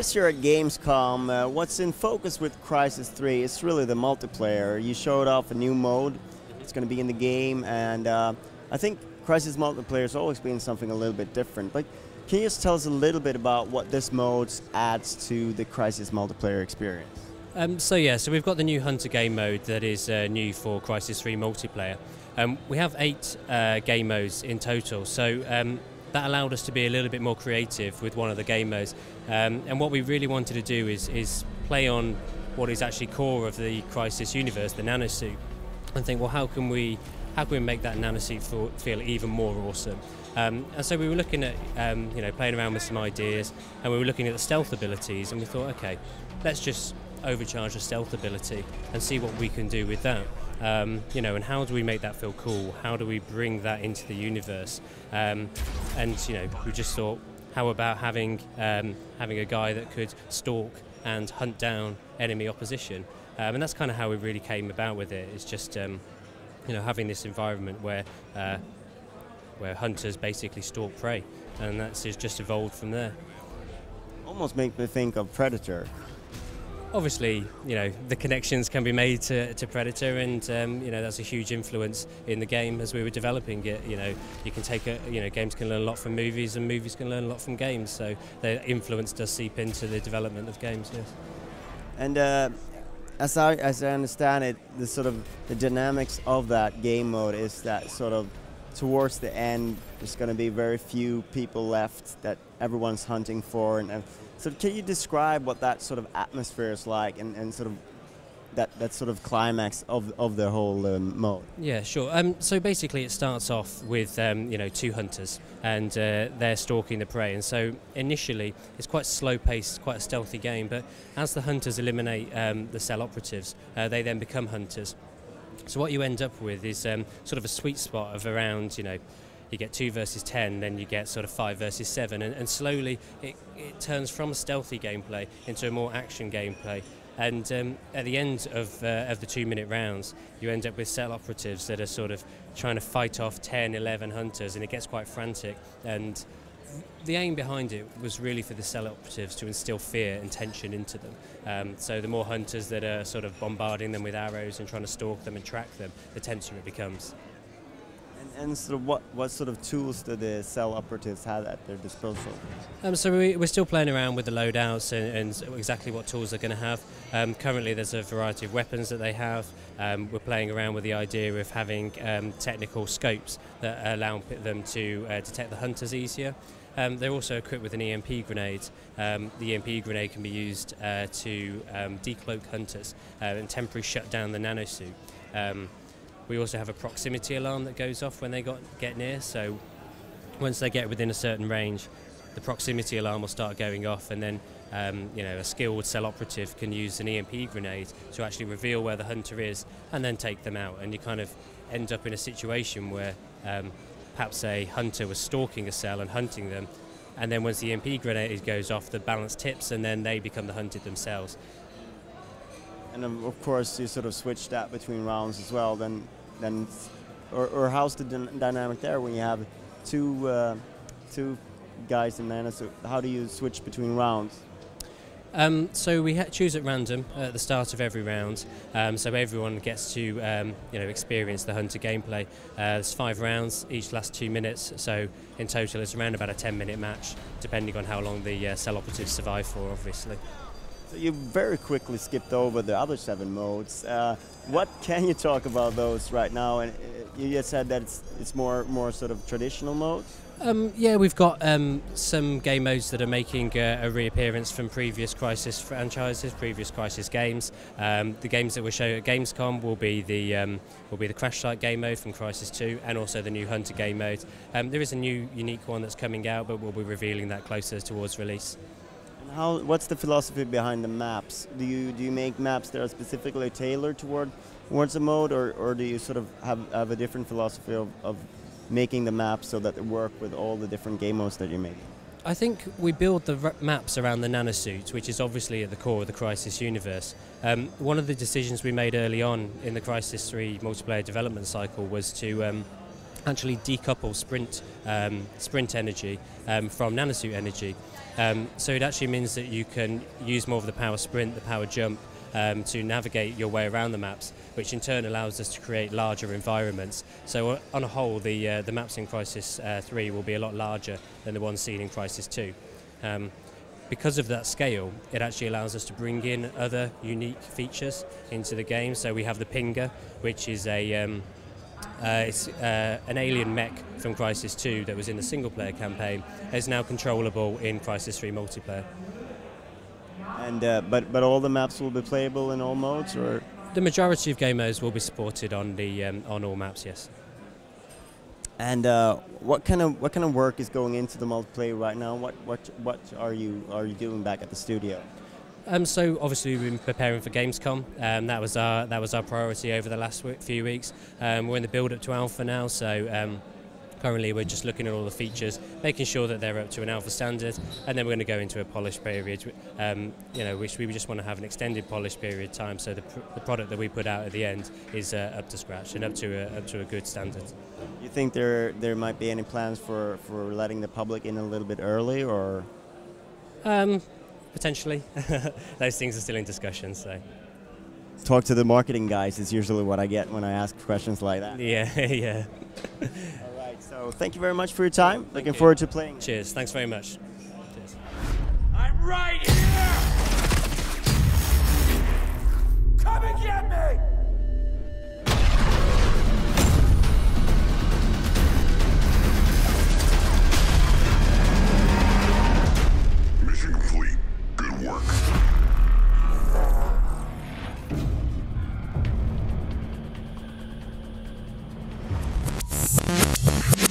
last year at Gamescom, what's in focus with Crysis 3 is really the multiplayer. You showed off a new mode. It's going to be in the game, and I think Crysis multiplayer has always been something a little bit different. But can you just tell us a little bit about what this mode adds to the Crysis multiplayer experience? So we've got the new Hunter game mode that is new for Crysis 3 multiplayer. We have 8 game modes in total, so that allowed us to be a little bit more creative with one of the game modes. And what we really wanted to do is play on what is actually core of the Crysis universe, the nanosuit, and think, well, how can we make that nanosuit feel even more awesome? And so we were looking at playing around with some ideas, and we were looking at the stealth abilities, and we thought, okay, let's just overcharge the stealth ability and see what we can do with that. And how do we make that feel cool? How do we bring that into the universe? And we just thought, how about having a guy that could stalk and hunt down enemy opposition? And that's kind of how we really came about with it. It's just having this environment where hunters basically stalk prey, and that's just evolved from there. Almost make me think of Predator. Obviously, the connections can be made to Predator, and that's a huge influence in the game as we were developing it. You can take games can learn a lot from movies, and movies can learn a lot from games. So the influence does seep into the development of games. Yes. And as I understand it, the dynamics of that game mode is that sort of towards the end, there's going to be very few people left that everyone's hunting for, and so can you describe what that sort of atmosphere is like, and sort of that sort of climax of the whole mode? Yeah, sure. So basically, it starts off with 2 hunters, and they're stalking the prey. And so initially, it's quite slow-paced, quite a stealthy game. But as the hunters eliminate the cell operatives, they then become hunters. So what you end up with is sort of a sweet spot of around, you get 2 versus 10, then you get sort of 5 versus 7, and slowly it turns from a stealthy gameplay into a more action gameplay. And at the end of the 2-minute rounds, you end up with cell operatives that are sort of trying to fight off 10, 11 hunters, and it gets quite frantic. And the aim behind it was really for the cell operatives to instill fear and tension into them. So the more hunters that are sort of bombarding them with arrows and trying to stalk them and track them, the tenser it becomes. And sort of what sort of tools do the cell operatives have at their disposal? So we're still playing around with the loadouts and exactly what tools they're going to have. Currently there's a variety of weapons that they have. We're playing around with the idea of having technical scopes that allow them to detect the hunters easier. They're also equipped with an EMP grenade. The EMP grenade can be used to decloak hunters and temporarily shut down the nanosuit. We also have a proximity alarm that goes off when they get near, so once they get within a certain range, the proximity alarm will start going off, and then a skilled cell operative can use an EMP grenade to actually reveal where the hunter is and then take them out. And you kind of end up in a situation where perhaps a hunter was stalking a cell and hunting them, and then once the EMP grenade goes off, the balance tips, and then they become the hunted themselves. And of course, you sort of switch that between rounds as well. Or how's the dynamic there when you have two guys in nanosuit? How do you switch between rounds? So we choose at random at the start of every round, so everyone gets to experience the hunter gameplay. There's 5 rounds, each lasts 2 minutes, so in total it's around about a 10-minute match, depending on how long the cell operatives survive for, obviously. So you very quickly skipped over the other 7 modes. What can you talk about those right now? And you just said that it's more sort of traditional modes. Yeah, we've got some game modes that are making a reappearance from previous Crysis franchises, previous Crysis games. The games that we'll show at Gamescom will be the Crash Site game mode from Crysis 2, and also the new Hunter game mode. There is a new unique one that's coming out, but we'll be revealing that closer towards release. What's the philosophy behind the maps? Do you make maps that are specifically tailored towards a mode, or do you sort of have a different philosophy of making the maps so that they work with all the different game modes that you're making? I think we build the maps around the nanosuit, which is obviously at the core of the Crysis universe. One of the decisions we made early on in the Crysis 3 multiplayer development cycle was to actually decouple sprint energy from nanosuit energy. So it actually means that you can use more of the power sprint, the power jump, to navigate your way around the maps, which in turn allows us to create larger environments. So on a whole, the maps in Crysis 3 will be a lot larger than the ones seen in Crysis 2. Because of that scale, it actually allows us to bring in other unique features into the game. So we have the Pinger, which is an alien mech from Crysis 2 that was in the single-player campaign, is now controllable in Crysis 3 multiplayer. And but all the maps will be playable in all modes, or the majority of game modes will be supported on the on all maps, yes. And what kind of work is going into the multiplayer right now? What are you doing back at the studio? So obviously we've been preparing for Gamescom. That was our priority over the last few weeks. We're in the build up to Alpha now, so currently we're just looking at all the features, making sure that they're up to an Alpha standard, and then we're going to go into a polish period. Which we just want to have an extended polish period time, so the product that we put out at the end is up to scratch and up to a good standard. You think there might be any plans for letting the public in a little bit early, or? Potentially. Those things are still in discussion, so. Talk to the marketing guys is usually what I get when I ask questions like that. Yeah, yeah. All right, so thank you very much for your time. Looking forward to playing. Cheers, thanks very much. Cheers. I'm right here! Come and get me!